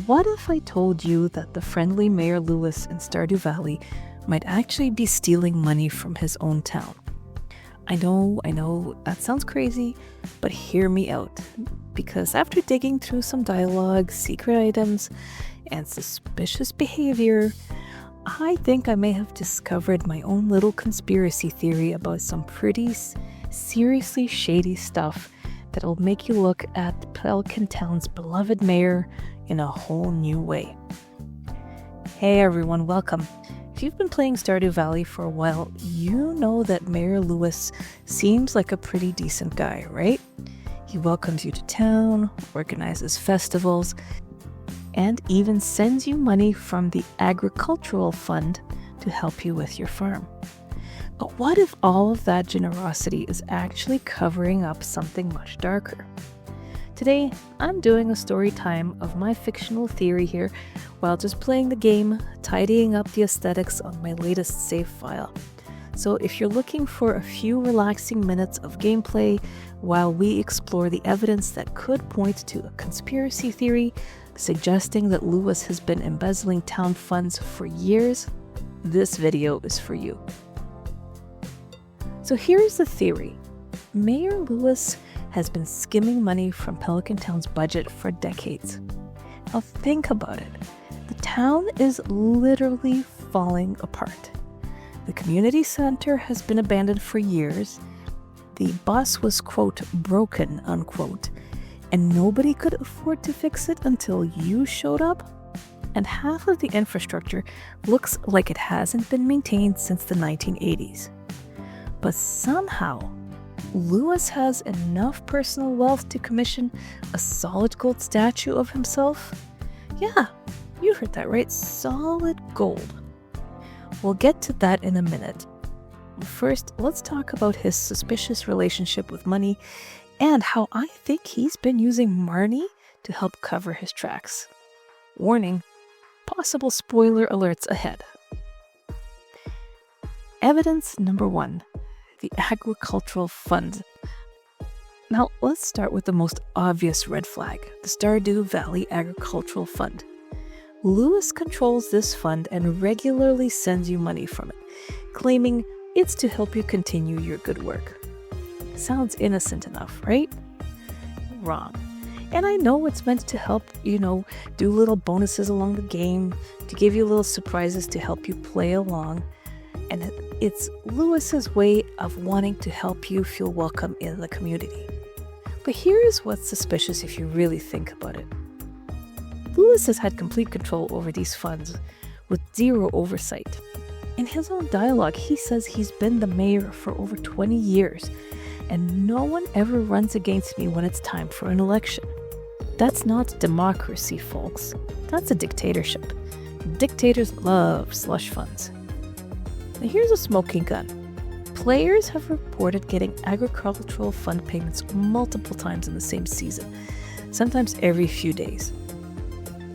What if I told you that the friendly Mayor Lewis in Stardew Valley might actually be stealing money from his own town? I know, that sounds crazy, but hear me out. Because after digging through some dialogue, secret items, and suspicious behavior, I think I may have discovered my own little conspiracy theory about some pretty seriously shady stuff that'll make you look at Pelican Town's beloved mayor in a whole new way. Hey everyone, welcome. If you've been playing Stardew Valley for a while, you know that Mayor Lewis seems like a pretty decent guy, right? He welcomes you to town, organizes festivals, and even sends you money from the agricultural fund to help you with your farm. But what if all of that generosity is actually covering up something much darker? Today, I'm doing a story time of my fictional theory here while just playing the game, tidying up the aesthetics on my latest save file. So if you're looking for a few relaxing minutes of gameplay while we explore the evidence that could point to a conspiracy theory suggesting that Lewis has been embezzling town funds for years, this video is for you. So here's the theory. Mayor Lewis has been skimming money from Pelican Town's budget for decades. Now think about it. The town is literally falling apart. The community center has been abandoned for years. The bus was, quote, broken, unquote, and nobody could afford to fix it until you showed up. And half of the infrastructure looks like it hasn't been maintained since the 1980s. But somehow, Lewis has enough personal wealth to commission a solid gold statue of himself. Yeah, you heard that right, solid gold. We'll get to that in a minute. First, let's talk about his suspicious relationship with money and how I think he's been using Marnie to help cover his tracks. Warning, possible spoiler alerts ahead. Evidence number 1. The agricultural fund. Now, let's start with the most obvious red flag, the Stardew Valley Agricultural Fund. Lewis controls this fund and regularly sends you money from it, claiming it's to help you continue your good work. Sounds innocent enough, right? Wrong. And I know it's meant to help, do little bonuses along the game, to give you little surprises to help you play along. And it's Lewis's way of wanting to help you feel welcome in the community. But here's what's suspicious if you really think about it. Lewis has had complete control over these funds with zero oversight. In his own dialogue, he says he's been the mayor for over 20 years, and no one ever runs against me when it's time for an election. That's not democracy, folks. That's a dictatorship. Dictators love slush funds. Now here's a smoking gun. Players have reported getting agricultural fund payments multiple times in the same season, sometimes every few days.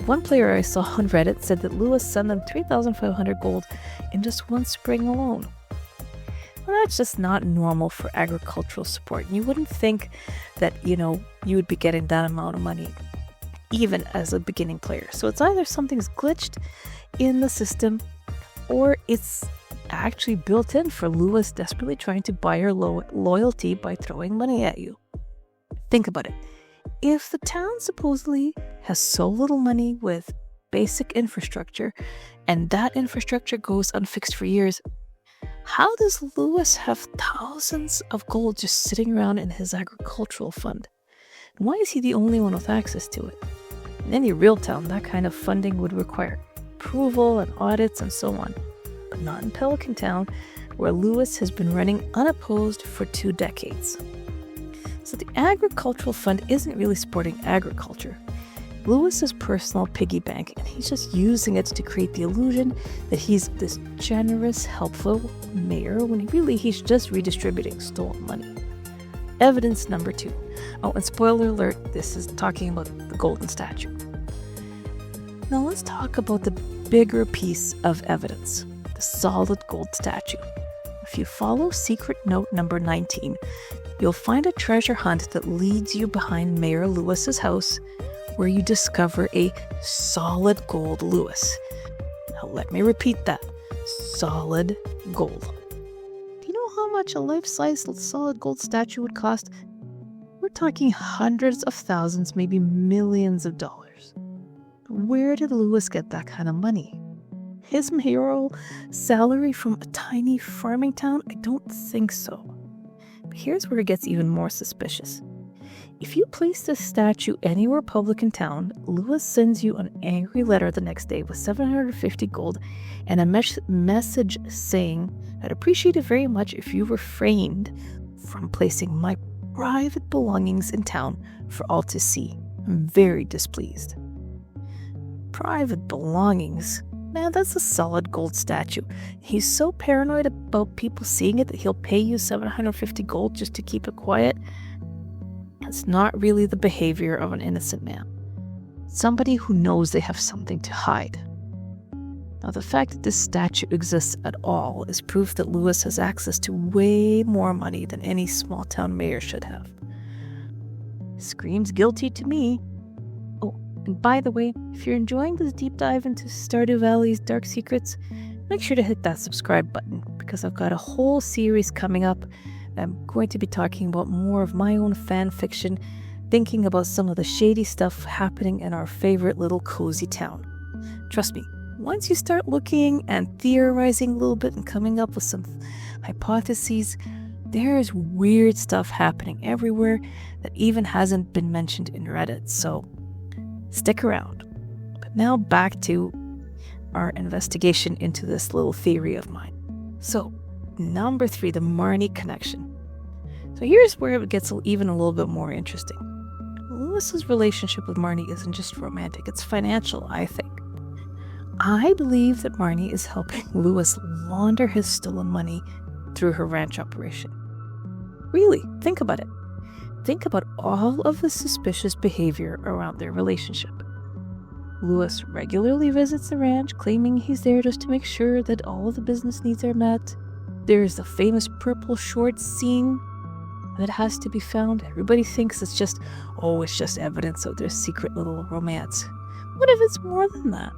One player I saw on Reddit said that Lewis sent them 3,500 gold in just one spring alone. Well, that's just not normal for agricultural support. You wouldn't think that, you would be getting that amount of money, even as a beginning player. So it's either something's glitched in the system, or it's actually built in for Lewis desperately trying to buy your loyalty by throwing money at you. Think about it. If the town supposedly has so little money with basic infrastructure, and that infrastructure goes unfixed for years, how does Lewis have thousands of gold just sitting around in his agricultural fund? And why is he the only one with access to it? In any real town, that kind of funding would require approval and audits and so on. But not in Pelican Town, where Lewis has been running unopposed for 2 decades. So the agricultural fund isn't really supporting agriculture. Lewis's personal piggy bank, and he's just using it to create the illusion that he's this generous, helpful mayor when really he's just redistributing stolen money. Evidence number 2. Oh, and spoiler alert, this is talking about the golden statue. Now let's talk about the bigger piece of evidence, the solid gold statue. If you follow secret note number 19, you'll find a treasure hunt that leads you behind Mayor Lewis's house, where you discover a solid gold Lewis. Now let me repeat that. Solid gold. Do you know how much a life-size solid gold statue would cost? We're talking hundreds of thousands, maybe millions of dollars. Where did Lewis get that kind of money? His mayoral salary from a tiny farming town? I don't think so. But here's where it gets even more suspicious. If you place this statue anywhere Pelican Town, Lewis sends you an angry letter the next day with 750 gold and a message saying, "I'd appreciate it very much if you refrained from placing my private belongings in town for all to see. I'm very displeased." Private belongings? Man, that's a solid gold statue. He's so paranoid about people seeing it that he'll pay you 750 gold just to keep it quiet. It's not really the behavior of an innocent man. Somebody who knows they have something to hide. Now, the fact that this statue exists at all is proof that Lewis has access to way more money than any small town mayor should have. Screams guilty to me. Oh, and by the way, if you're enjoying this deep dive into Stardew Valley's dark secrets, make sure to hit that subscribe button because I've got a whole series coming up. I'm going to be talking about more of my own fan fiction, thinking about some of the shady stuff happening in our favorite little cozy town. Trust me, once you start looking and theorizing a little bit and coming up with some hypotheses, there's weird stuff happening everywhere that even hasn't been mentioned in Reddit, so stick around. But now back to our investigation into this little theory of mine. So, number 3, the Marnie connection. So here's where it gets even a little bit more interesting. Lewis's relationship with Marnie isn't just romantic, it's financial, I think. I believe that Marnie is helping Lewis launder his stolen money through her ranch operation. Really, think about it. Think about all of the suspicious behavior around their relationship. Lewis regularly visits the ranch, claiming he's there just to make sure that all of the business needs are met. There's the famous purple shorts scene that has to be found. Everybody thinks it's just evidence of their secret little romance. What if it's more than that?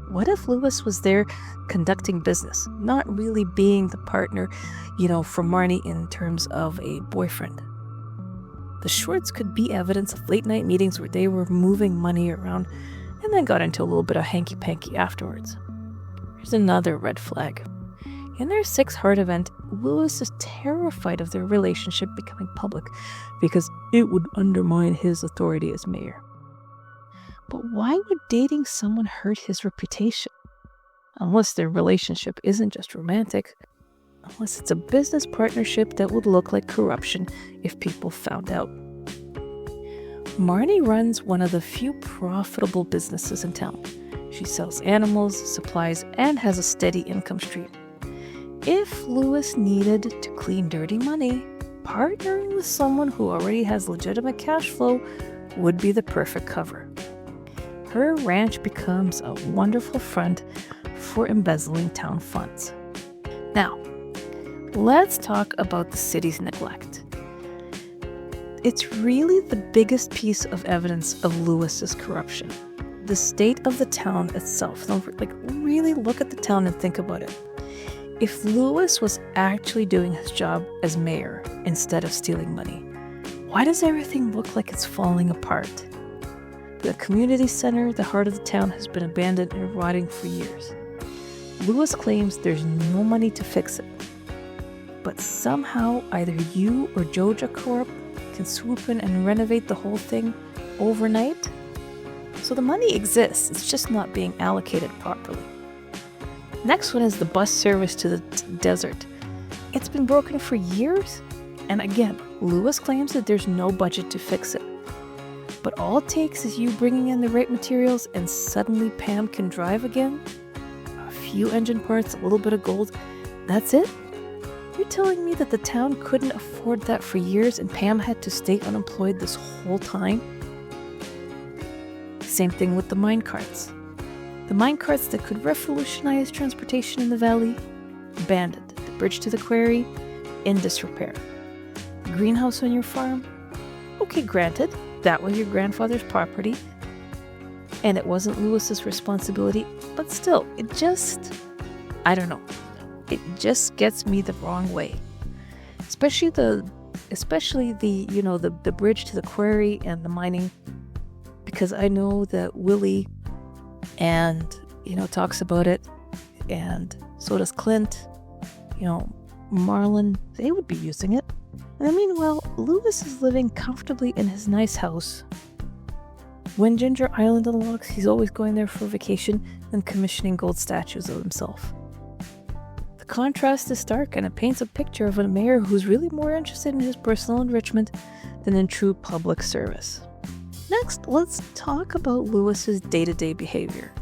What if Lewis was there conducting business, not really being the partner, for Marnie in terms of a boyfriend? The shorts could be evidence of late night meetings where they were moving money around and then got into a little bit of hanky-panky afterwards. Here's another red flag. In their 6 Heart event, Lewis is terrified of their relationship becoming public because it would undermine his authority as mayor. But why would dating someone hurt his reputation? Unless their relationship isn't just romantic, unless it's a business partnership that would look like corruption if people found out. Marnie runs one of the few profitable businesses in town. She sells animals, supplies, and has a steady income stream. If Lewis needed to clean dirty money, partnering with someone who already has legitimate cash flow would be the perfect cover. Her ranch becomes a wonderful front for embezzling town funds. Now, let's talk about the city's neglect. It's really the biggest piece of evidence of Lewis's corruption. The state of the town itself. Now, really look at the town and think about it. If Lewis was actually doing his job as mayor instead of stealing money, why does everything look like it's falling apart? The community center, the heart of the town, has been abandoned and rotting for years. Lewis claims there's no money to fix it. But somehow, either you or Joja Corp can swoop in and renovate the whole thing overnight? So the money exists, it's just not being allocated properly. Next one is the bus service to the desert. It's been broken for years, and again, Lewis claims that there's no budget to fix it. But all it takes is you bringing in the right materials and suddenly Pam can drive again? A few engine parts, a little bit of gold, that's it? You're telling me that the town couldn't afford that for years and Pam had to stay unemployed this whole time? Same thing with the minecarts. The minecarts that could revolutionize transportation in the valley, abandoned. The bridge to the quarry, in disrepair. The greenhouse on your farm? Okay, granted, that was your grandfather's property, and it wasn't Lewis's responsibility, but still, I don't know. It just gets me the wrong way. Especially the the bridge to the quarry and the mining, because I know that Willie and talks about it, and so does Clint, Marlon, they would be using it. And meanwhile, Lewis is living comfortably in his nice house. When Ginger Island unlocks, he's always going there for vacation and commissioning gold statues of himself. The contrast is stark, and it paints a picture of a mayor who's really more interested in his personal enrichment than in true public service. Next, let's talk about Lewis's day-to-day behavior.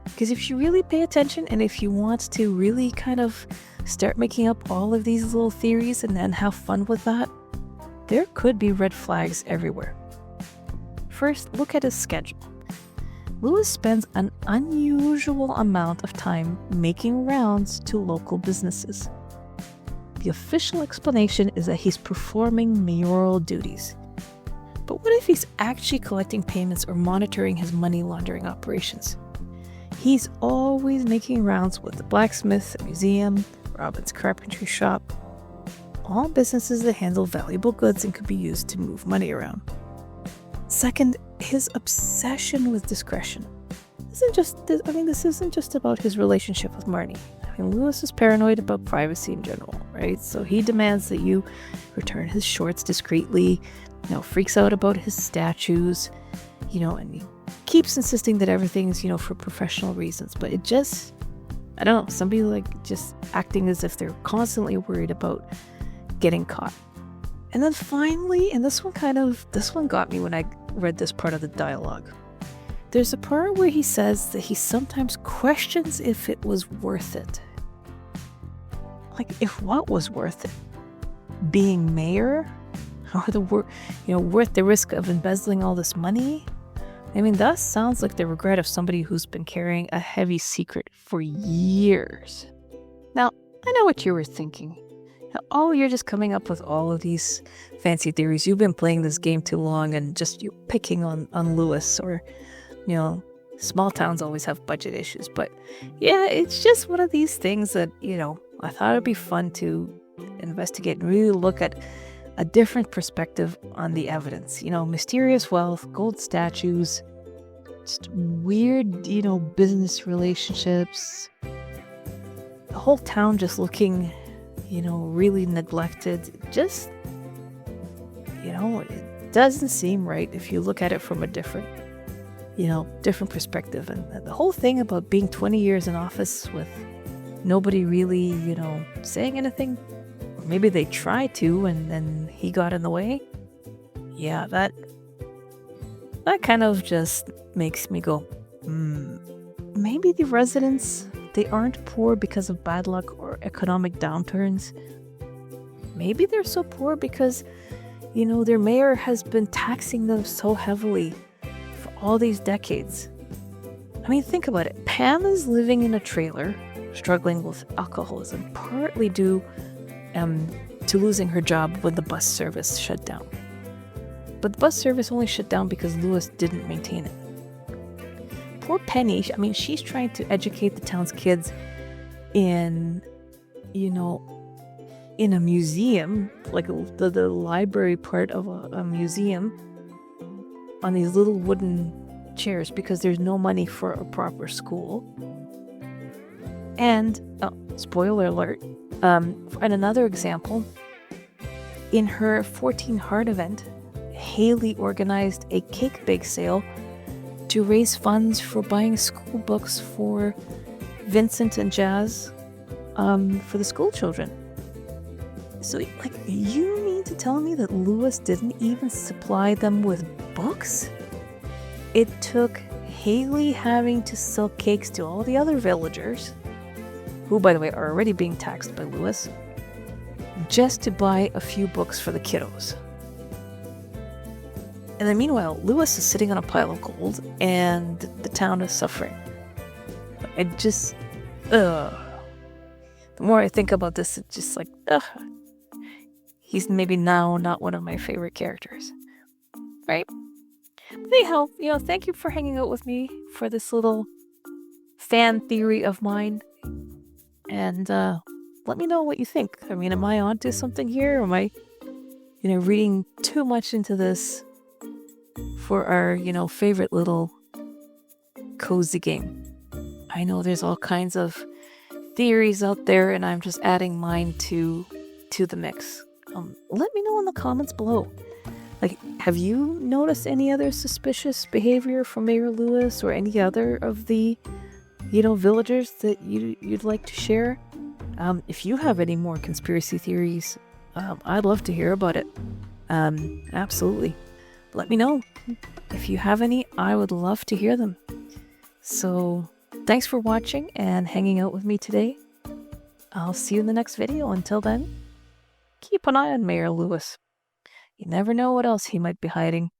Because if you really pay attention, and if you want to really kind of start making up all of these little theories and then have fun with that, there could be red flags everywhere. First, look at his schedule. Lewis spends an unusual amount of time making rounds to local businesses. The official explanation is that he's performing mayoral duties. But what if he's actually collecting payments or monitoring his money laundering operations? He's always making rounds with the blacksmith, the museum, Robin's carpentry shop, all businesses that handle valuable goods and could be used to move money around. Second, his obsession with discretion. This isn't just about his relationship with Marnie. Lewis is paranoid about privacy in general, right? So he demands that you return his shorts discreetly, freaks out about his statues, and he keeps insisting that everything's, for professional reasons. But it just, I don't know, somebody just acting as if they're constantly worried about getting caught. And then finally, and this one got me when I read this part of the dialogue. There's a part where he says that he sometimes questions if it was worth it. If what was worth it? Being mayor? Or worth the risk of embezzling all this money? That sounds like the regret of somebody who's been carrying a heavy secret for years. Now, I know what you were thinking. You're just coming up with all of these fancy theories. You've been playing this game too long and just you're picking on Lewis, or, small towns always have budget issues. But yeah, it's just one of these things that, I thought it'd be fun to investigate and really look at a different perspective on the evidence. Mysterious wealth, gold statues, just weird, business relationships. The whole town just looking, really neglected. Just, it doesn't seem right if you look at it from a different perspective. And the whole thing about being 20 years in office with nobody really, saying anything. Or maybe they tried to and then he got in the way. Yeah, that kind of just makes me go, maybe the residents, they aren't poor because of bad luck or economic downturns. Maybe they're so poor because, their mayor has been taxing them so heavily for all these decades. Think about it. Pam is living in a trailer, struggling with alcoholism, partly due to losing her job when the bus service shut down. But the bus service only shut down because Lewis didn't maintain it. Poor Penny, she's trying to educate the town's kids in, in a museum, like the library part of a museum, on these little wooden chairs because there's no money for a proper school. And, spoiler alert, and another example, in her 14 Heart event, Haley organized a cake bake sale to raise funds for buying school books for Vincent and Jazz, for the school children. So, you mean to tell me that Lewis didn't even supply them with books? It took Haley having to sell cakes to all the other villagers, who, by the way, are already being taxed by Lewis, just to buy a few books for the kiddos. And then meanwhile, Lewis is sitting on a pile of gold, and the town is suffering. It just, The more I think about this, it's just he's maybe now not one of my favorite characters, right? But anyhow, thank you for hanging out with me for this little fan theory of mine. And let me know what you think. I mean, am I onto something here? Or am I, reading too much into this for our, favorite little cozy game? I know there's all kinds of theories out there, and I'm just adding mine to the mix. Let me know in the comments below. Like, have you noticed any other suspicious behavior from Mayor Lewis or any other of the, villagers that you'd like to share? If you have any more conspiracy theories, I'd love to hear about it. Absolutely. Let me know. If you have any, I would love to hear them. So, thanks for watching and hanging out with me today. I'll see you in the next video. Until then, keep an eye on Mayor Lewis. You never know what else he might be hiding.